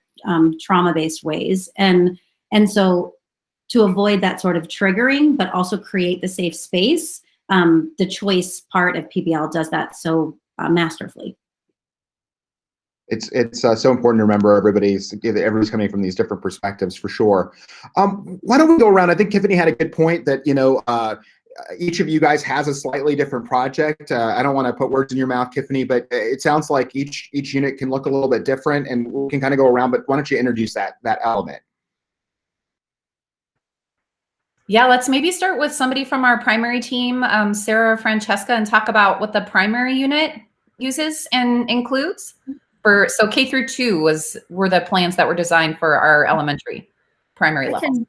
trauma-based ways. And so to avoid that sort of triggering, but also create the safe space, the choice part of PBL does that so masterfully. It's so important to remember everybody's coming from these different perspectives, for sure. Why don't we go around? I think Tiffany had a good point that, you know, each of you guys has a slightly different project. I don't want to put words in your mouth, Tiffany, but it sounds like each unit can look a little bit different, and we can kind of go around, but why don't you introduce that element? Yeah, let's maybe start with somebody from our primary team, Sarah or Francesca, and talk about what the primary unit uses and includes. So K through 2 were the plans that were designed for our elementary primary level.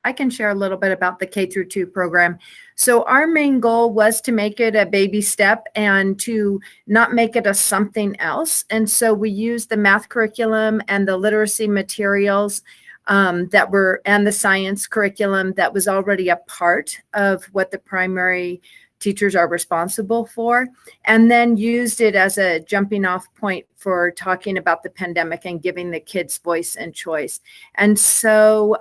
I can share a little bit about the K through 2 program. So our main goal was to make it a baby step and to not make it a something else. And so we used the math curriculum and the literacy materials and the science curriculum that was already a part of what the primary teachers are responsible for, and then used it as a jumping off point for talking about the pandemic and giving the kids voice and choice. And so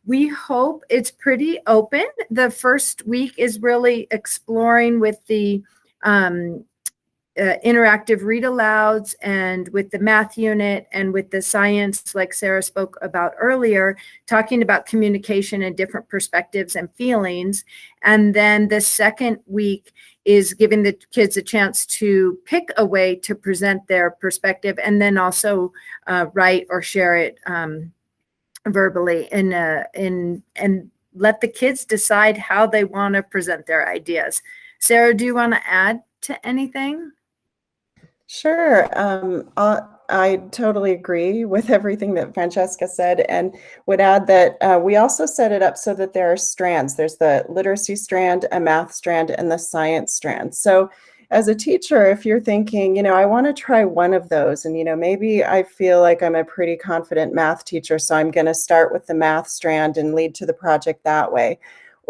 we hope it's pretty open. The first week is really exploring with the interactive read alouds and with the math unit and with the science, like Sarah spoke about earlier, talking about communication and different perspectives and feelings. And then the second week is giving the kids a chance to pick a way to present their perspective, and then also write or share it verbally and let the kids decide how they want to present their ideas. Sarah, do you want to add to anything? Sure. I totally agree with everything that Francesca said, and would add that we also set it up so that there are strands. There's the literacy strand, a math strand, and the science strand. So as a teacher, if you're thinking, you know, I want to try one of those, and, you know, maybe I feel like I'm a pretty confident math teacher, so I'm going to start with the math strand and lead to the project that way.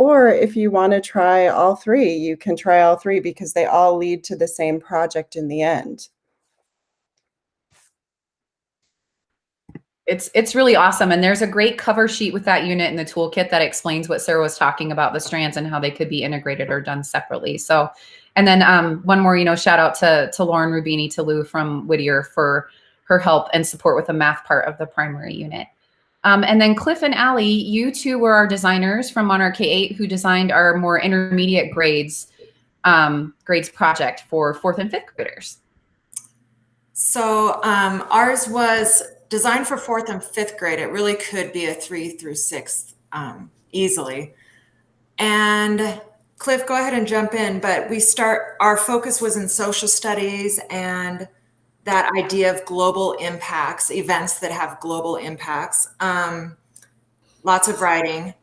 Or if you want to try all three, you can try all three because they all lead to the same project in the end. It's really awesome. And there's a great cover sheet with that unit in the toolkit that explains what Sarah was talking about, the strands and how they could be integrated or done separately. So, and then one more, shout out to Lauren Rubini Toulouse from Whittier for her help and support with the math part of the primary unit. And then Cliff and Allie, you two were our designers from Monarch K-8 who designed our more intermediate grades project for 4th and 5th graders. So ours was designed for 4th and 5th grade. It really could be a 3 through 6th easily. And Cliff, go ahead and jump in, but our focus was in social studies and that idea of global impacts, events that have global impacts, lots of writing.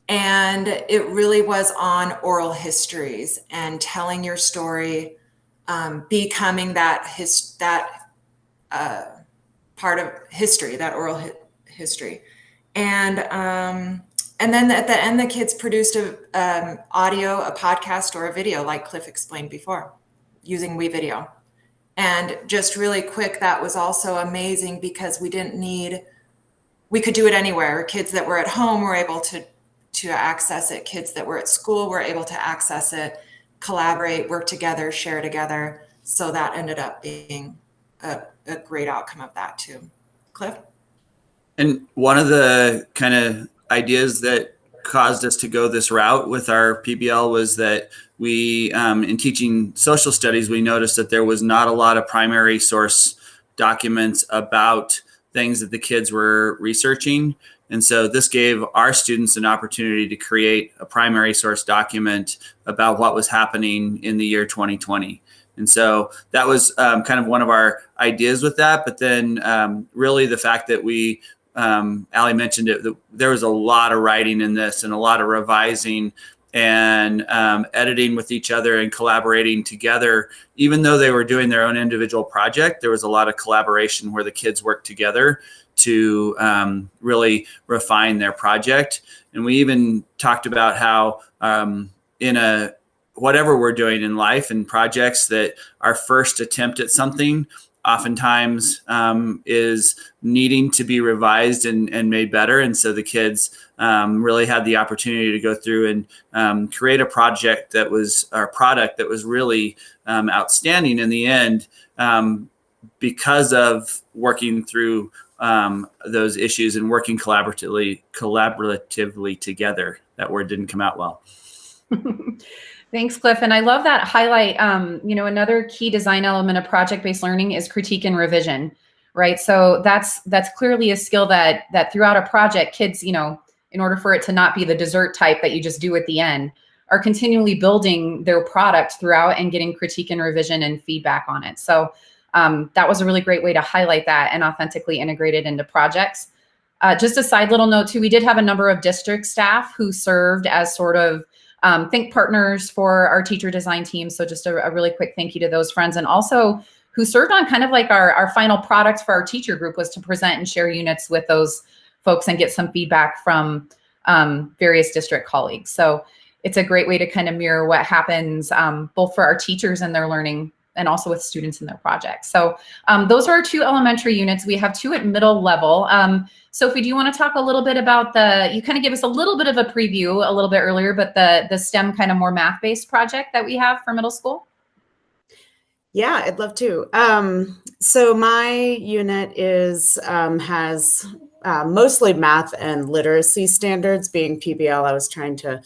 And it really was on oral histories and telling your story, becoming that part of history, that oral history. And then at the end, the kids produced a audio, a podcast, or a video like Cliff explained before using WeVideo. And just really quick, that was also amazing because we could do it anywhere. Kids that were at home were able to access it. Kids that were at school were able to access it, collaborate, work together, share together. So that ended up being a great outcome of that too. Cliff? And one of the kind of ideas that caused us to go this route with our PBL was that we, in teaching social studies, we noticed that there was not a lot of primary source documents about things that the kids were researching. And so this gave our students an opportunity to create a primary source document about what was happening in the year 2020. And so that was kind of one of our ideas with that. But then really the fact that we, Allie mentioned it, there was a lot of writing in this and a lot of revising and editing with each other and collaborating together. Even though they were doing their own individual project, there was a lot of collaboration where the kids worked together to really refine their project. And we even talked about how whatever we're doing in life and projects, that our first attempt at something oftentimes is needing to be revised and made better. And so the kids really had the opportunity to go through and create a product that was really outstanding in the end, because of working through those issues and working collaboratively together. That word didn't come out well. Thanks, Cliff. And I love that highlight. Another key design element of project-based learning is critique and revision, right? So that's clearly a skill that throughout a project, kids, in order for it to not be the dessert type that you just do at the end, are continually building their product throughout and getting critique and revision and feedback on it. So that was a really great way to highlight that and authentically integrate it into projects. Just a side little note too, we did have a number of district staff who served as sort of think partners for our teacher design team. So just a really quick thank you to those friends, and also who served on kind of like our final product for our teacher group was to present and share units with those folks and get some feedback from various district colleagues. So it's a great way to kind of mirror what happens both for our teachers and their learning and also with students in their projects. So those are our 2 elementary units. We have 2 at middle level. Sophie, do you want to talk a little bit about you kind of give us a little bit of a preview a little bit earlier, but the STEM kind of more math-based project that we have for middle school? Yeah, I'd love to. So my unit has mostly math and literacy standards. Being PBL, I was trying to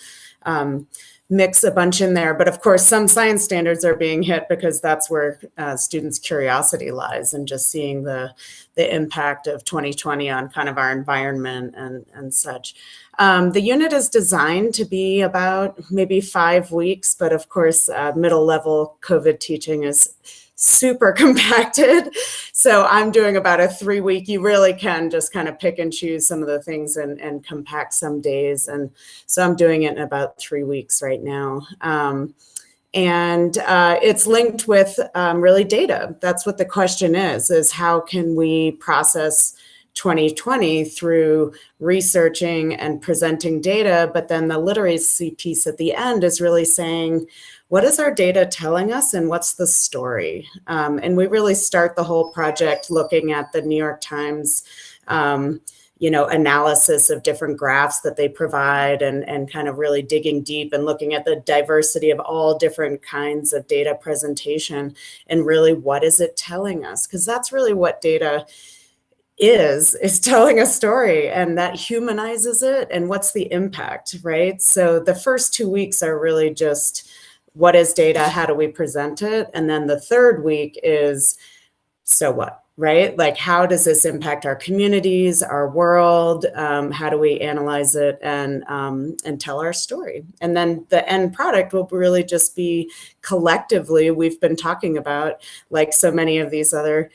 mix a bunch in there, but of course some science standards are being hit because that's where students' curiosity lies, and just seeing the impact of 2020 on kind of our environment and such. The unit is designed to be about maybe 5 weeks, but of course middle level COVID teaching is super compacted. So I'm doing about a 3-week. You really can just kind of pick and choose some of the things and compact some days. And so I'm doing it in about 3 weeks right now. And it's linked with really data. That's what the question is how can we process 2020 through researching and presenting data. But then the literacy piece at the end is really saying, what is our data telling us and what's the story? And we really start the whole project looking at the New York Times analysis of different graphs that they provide, and kind of really digging deep and looking at the diversity of all different kinds of data presentation, and really what is it telling us? Because that's really what data is telling a story, and that humanizes it, and what's the impact, right? So the first 2 weeks are really just, what is data? How do we present it? And then the third week is, so what? Right? Like, how does this impact our communities, our world? How do we analyze it and tell our story? And then the end product will really just be, collectively, we've been talking about, like so many of these other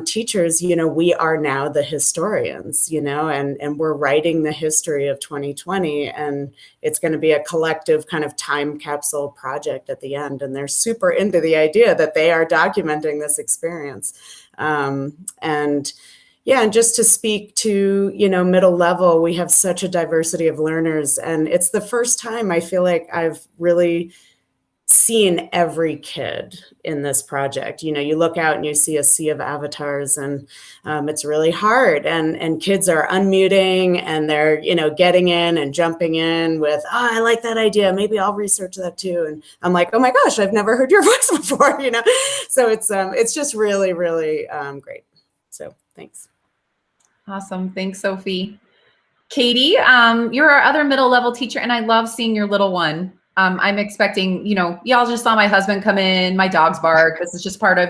teachers, we are now the historians, and we're writing the history of 2020, and it's going to be a collective kind of time capsule project at the end. And they're super into the idea that they are documenting this experience. And just to speak to, middle level, we have such a diversity of learners, and it's the first time I feel like I've really seen every kid in this project. You look out and you see a sea of avatars, and it's really hard, and kids are unmuting, and they're, getting in and jumping in with, oh, I like that idea, maybe I'll research that too. And I'm like, oh my gosh, I've never heard your voice before, So it's just really, really great. So thanks. Awesome. Thanks, Sophie. Katie, you're our other middle level teacher, and I love seeing your little one. I'm expecting, y'all just saw my husband come in, my dogs bark. This is just part of,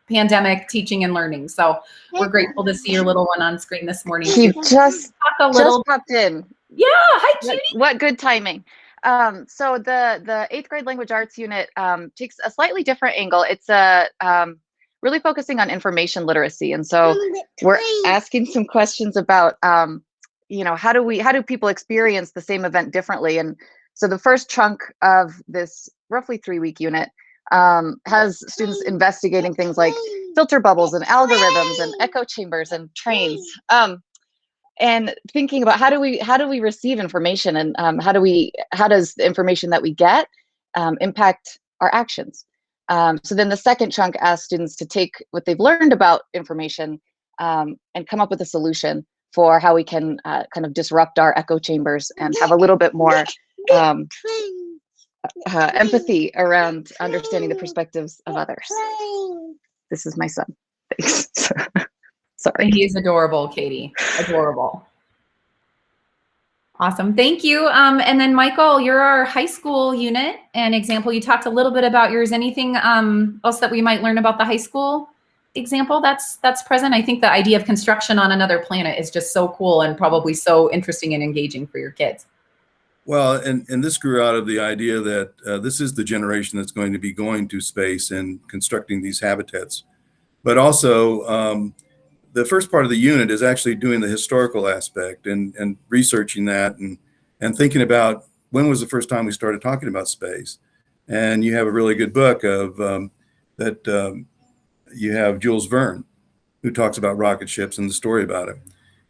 pandemic teaching and learning. So we're grateful to see your little one on screen this morning. He just popped in. Yeah. Hi, Judy. What good timing. So the 8th grade language arts unit takes a slightly different angle. It's really focusing on information literacy. And so we're asking some questions about, how do people experience the same event differently? And so the first chunk of this roughly 3-week unit has students investigating things like filter bubbles and algorithms and echo chambers and trains, and thinking about how do we receive information, and how does the information that we get impact our actions. So then the second chunk asks students to take what they've learned about information and come up with a solution for how we can kind of disrupt our echo chambers and have a little bit more empathy around understanding the perspectives of others. This is my son. Thanks. Sorry. He is adorable, Katie. Adorable. Awesome. Thank you. And then Michael, you're our high school unit and example. You talked a little bit about yours. Anything else that we might learn about the high school example that's present? I think the idea of construction on another planet is just so cool and probably so interesting and engaging for your kids. Well, and this grew out of the idea that this is the generation that's going to be going to space and constructing these habitats. But also, the first part of the unit is actually doing the historical aspect and researching that and thinking about when was the first time we started talking about space. And you have a really good book of that you have Jules Verne, who talks about rocket ships and the story about it.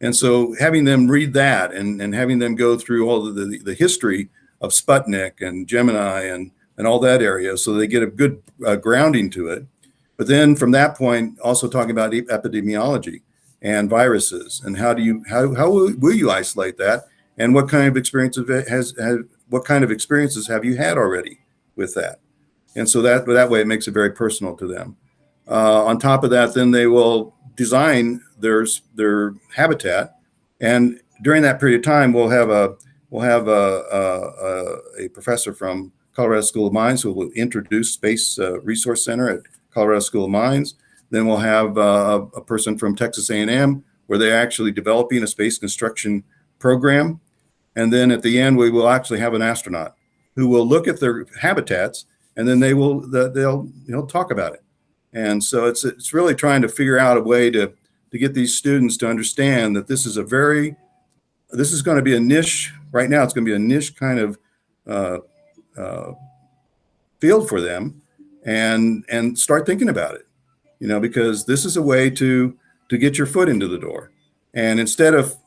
And so having them read that and having them go through all the history of Sputnik and Gemini and all that area, so they get a good grounding to it. But then from that point, also talking about epidemiology and viruses and how will you isolate that, and what kind of experiences have you had already with that? And so that way it makes it very personal to them. On top of that, then they will design their habitat, and during that period of time, we'll have a professor from Colorado School of Mines who will introduce Space Resource Center at Colorado School of Mines. Then we'll have a person from Texas A&M where they're actually developing a space construction program. And then at the end, we will actually have an astronaut who will look at their habitats, and then they'll talk about it. And so it's really trying to figure out a way to get these students to understand that this is going to be a niche. Right now, it's going to be a niche kind of field for them, and start thinking about it, because this is a way to get your foot into the door. And instead of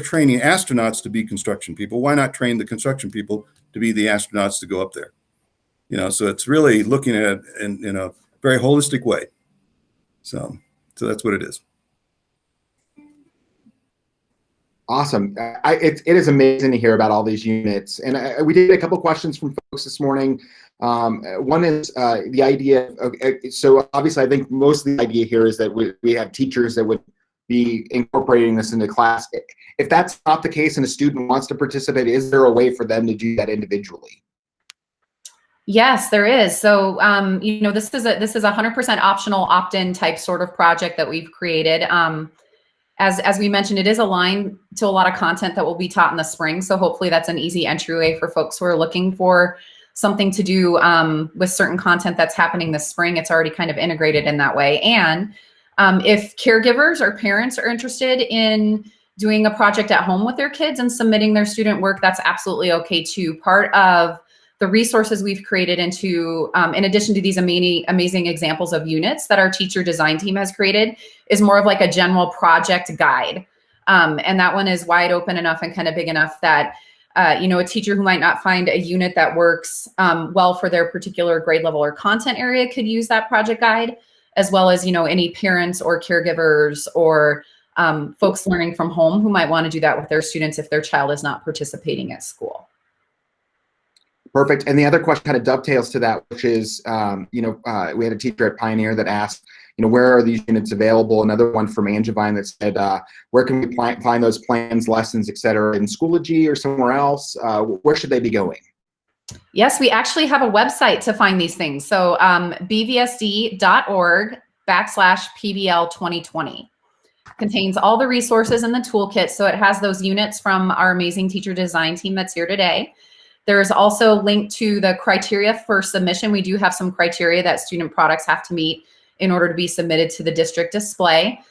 training astronauts to be construction people, why not train the construction people to be the astronauts to go up there? You know, so it's really looking at it in a very holistic way. So that's what it is. Awesome. It is amazing to hear about all these units. And we did get a couple questions from folks this morning. One is the idea of, so obviously I think most of the idea here is that we have teachers that would be incorporating this into class. If that's not the case and a student wants to participate, is there a way for them to do that individually? Yes, there is. So, you know, this is a 100% optional opt-in type sort of project that we've created. As we mentioned, it is aligned to a lot of content that will be taught in the spring. So hopefully that's an easy entryway for folks who are looking for something to do with certain content that's happening this spring. It's already kind of integrated in that way. And if caregivers or parents are interested in doing a project at home with their kids and submitting their student work, that's absolutely okay too. Part of the resources we've created into, in addition to these amazing examples of units that our teacher design team has created, is more of like a general project guide. And that one is wide open enough and kind of big enough that, you know, a teacher who might not find a unit that works well for their particular grade level or content area could use that project guide, as well as, you know, any parents or caregivers or folks learning from home who might want to do that with their students if their child is not participating at school. Perfect. And the other question kind of dovetails to that, which is, you know, we had a teacher at Pioneer that asked, you know, where are these units available? Another one from Angevine that said, where can we find those plans, lessons, et cetera, in Schoology or somewhere else? Where should they be going? Yes, we actually have a website to find these things. So bvsd.org/PBL 2020 contains all the resources in the toolkit. So it has those units from our amazing teacher design team that's here today. There's also linked to the criteria for submission. We do have some criteria that student products have to meet in order to be submitted to the district display.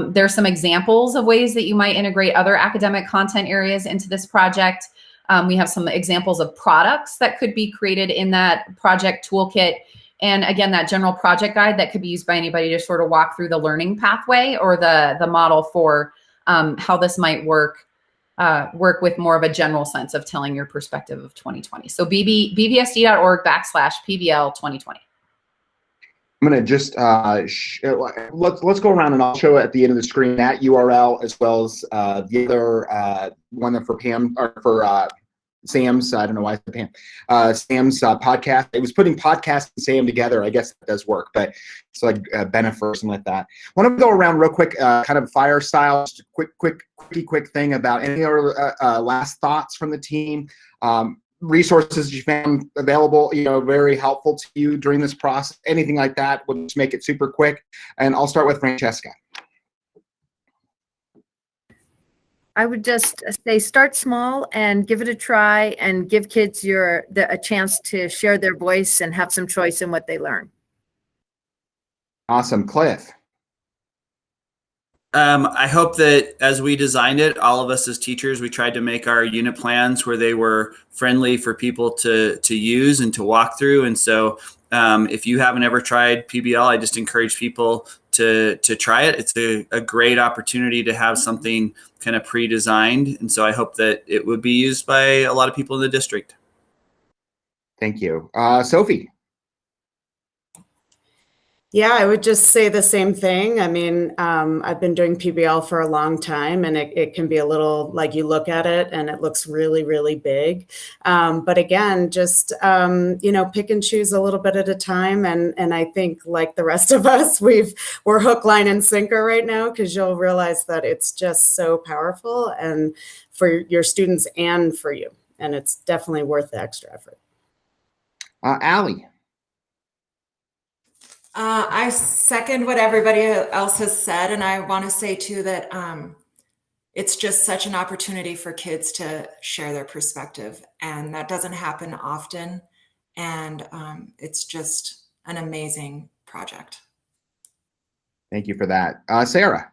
There's some examples of ways that you might integrate other academic content areas into this project. We have some examples of products that could be created in that project toolkit. And again, that general project guide that could be used by anybody to sort of walk through the learning pathway or the model for how this might work with more of a general sense of telling your perspective of 2020. So bvsd.org/PBL 2020. I'm going to just let's go around and I'll show at the end of the screen that URL as well as the other one that for Pam or for Sam's, I don't know why I said Pam, Sam's podcast. It was putting podcast and Sam together. I guess it does work, but it's like Benefit or something like that. I want to go around real quick, kind of fire style, just a quick thing about any other last thoughts from the team. Resources you found available, you know, very helpful to you during this process, anything like that. We'll just make it super quick. And I'll start with Francesca. I would just say start small and give it a try and give kids a chance to share their voice and have some choice in what they learn. Awesome. Cliff. I hope that as we designed it, all of us as teachers, we tried to make our unit plans where they were friendly for people to use and to walk through. And so if you haven't ever tried PBL, I just encourage people to try it. It's a great opportunity to have something kind of pre-designed. And so I hope that it would be used by a lot of people in the district. Thank you. Sophie. Yeah, I would just say the same thing. I mean, I've been doing PBL for a long time, and it can be a little like you look at it and it looks really, really big. But again, just, you know, pick and choose a little bit at a time. And I think like the rest of us, we're hook, line, and sinker right now, because you'll realize that it's just so powerful and for your students and for you. And it's definitely worth the extra effort. Allie. I second what everybody else has said. And I want to say too that it's just such an opportunity for kids to share their perspective. And that doesn't happen often. And it's just an amazing project. Thank you for that. Sarah.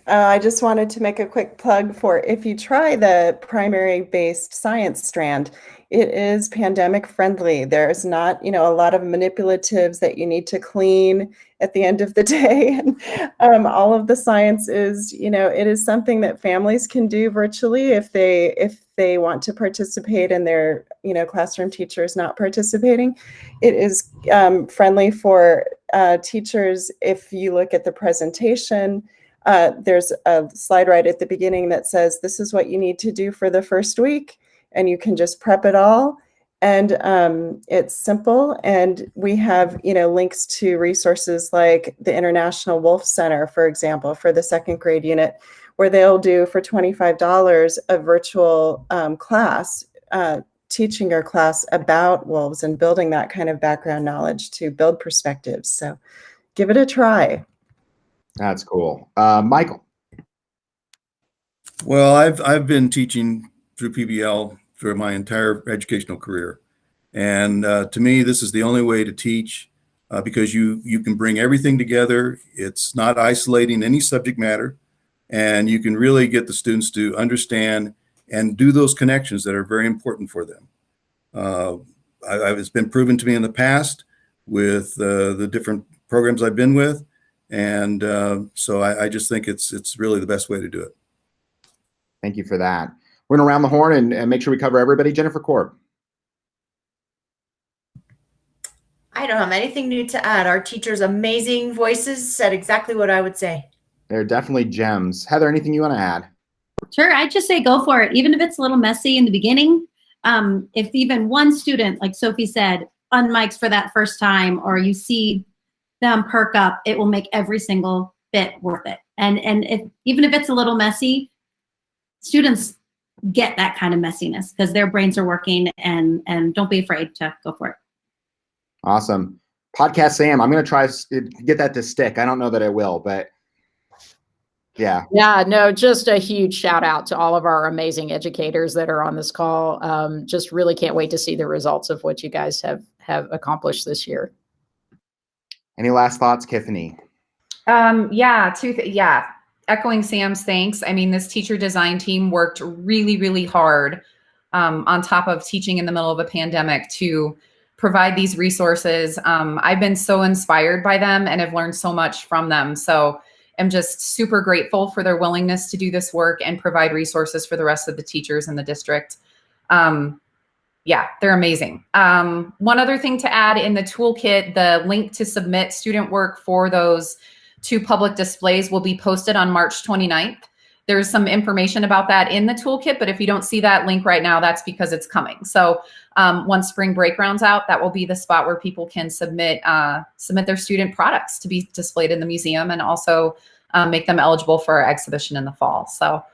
I just wanted to make a quick plug for if you try the primary-based science strand, it is pandemic friendly. There's not, a lot of manipulatives that you need to clean at the end of the day. And all of the science is, it is something that families can do virtually if they want to participate and their, classroom teacher is not participating. It is friendly for teachers. If you look at the presentation, there's a slide right at the beginning that says, this is what you need to do for the first week, and you can just prep it all. And it's simple. And we have, links to resources like the International Wolf Center, for example, for the second grade unit, where they'll do for $25 a virtual class, teaching your class about wolves and building that kind of background knowledge to build perspectives. So give it a try. That's cool. Michael. Well, I've been teaching through PBL for my entire educational career. And to me, this is the only way to teach because you can bring everything together. It's not isolating any subject matter. And you can really get the students to understand and do those connections that are very important for them. It's been proven to me in the past with the different programs I've been with. And so I just think it's really the best way to do it. Thank you for that. We're going to round the horn and make sure we cover everybody. Jennifer Korb. I don't have anything new to add. Our teachers' amazing voices said exactly what I would say. They're definitely gems. Heather, anything you want to add? Sure, I'd just say go for it. Even if it's a little messy in the beginning, if even one student, like Sophie said, unmics for that first time, or you see them perk up, it will make every single bit worth it. And even if it's a little messy, students get that kind of messiness because their brains are working, and don't be afraid to go for it. Awesome. Podcast Sam, I'm going to try to get that to stick. I don't know that I will, but yeah. Yeah, no, just a huge shout out to all of our amazing educators that are on this call. Just really can't wait to see the results of what you guys have accomplished this year. Any last thoughts, Tiffany? Echoing Sam's thanks. I mean, this teacher design team worked really, really hard on top of teaching in the middle of a pandemic to provide these resources. I've been so inspired by them and have learned so much from them. So I'm just super grateful for their willingness to do this work and provide resources for the rest of the teachers in the district. Yeah, they're amazing. One other thing to add in the toolkit, the link to submit student work for those 2 public displays will be posted on March 29th. There's some information about that in the toolkit, but if you don't see that link right now, that's because it's coming. So once spring break rounds out, that will be the spot where people can submit their student products to be displayed in the museum, and also make them eligible for our exhibition in the fall. So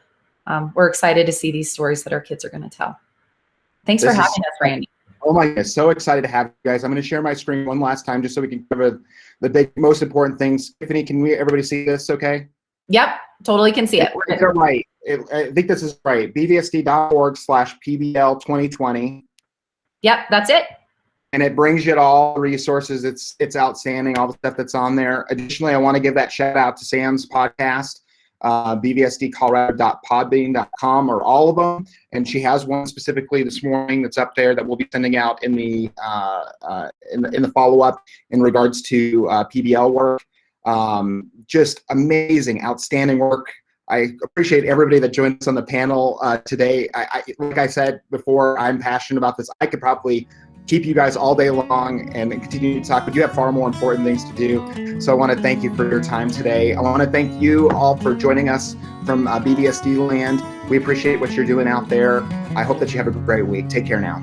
we're excited to see these stories that our kids are going to tell. Thanks for having us, Randy. Oh my goodness, so excited to have you guys. I'm going to share my screen one last time just so we can cover the big, most important things. Tiffany, can everybody see this okay? Yep, totally can see it. You're right. I think this is right. bvsd.org/PBL2020. Yep, that's it. And it brings you to all the resources. It's outstanding, all the stuff that's on there. Additionally, I want to give that shout out to Sam's podcast, bvsdcolorado.podbean.com, or all of them. And she has one specifically this morning that's up there that we'll be sending out in the follow-up in regards to PBL work. Just amazing, outstanding work. I appreciate everybody that joined us on the panel today. Like I said before, I'm passionate about this. I could probably keep you guys all day long and continue to talk, but you have far more important things to do. So I want to thank you for your time today. I want to thank you all for joining us from BBSD land. We appreciate what you're doing out there. I hope that you have a great week. Take care now.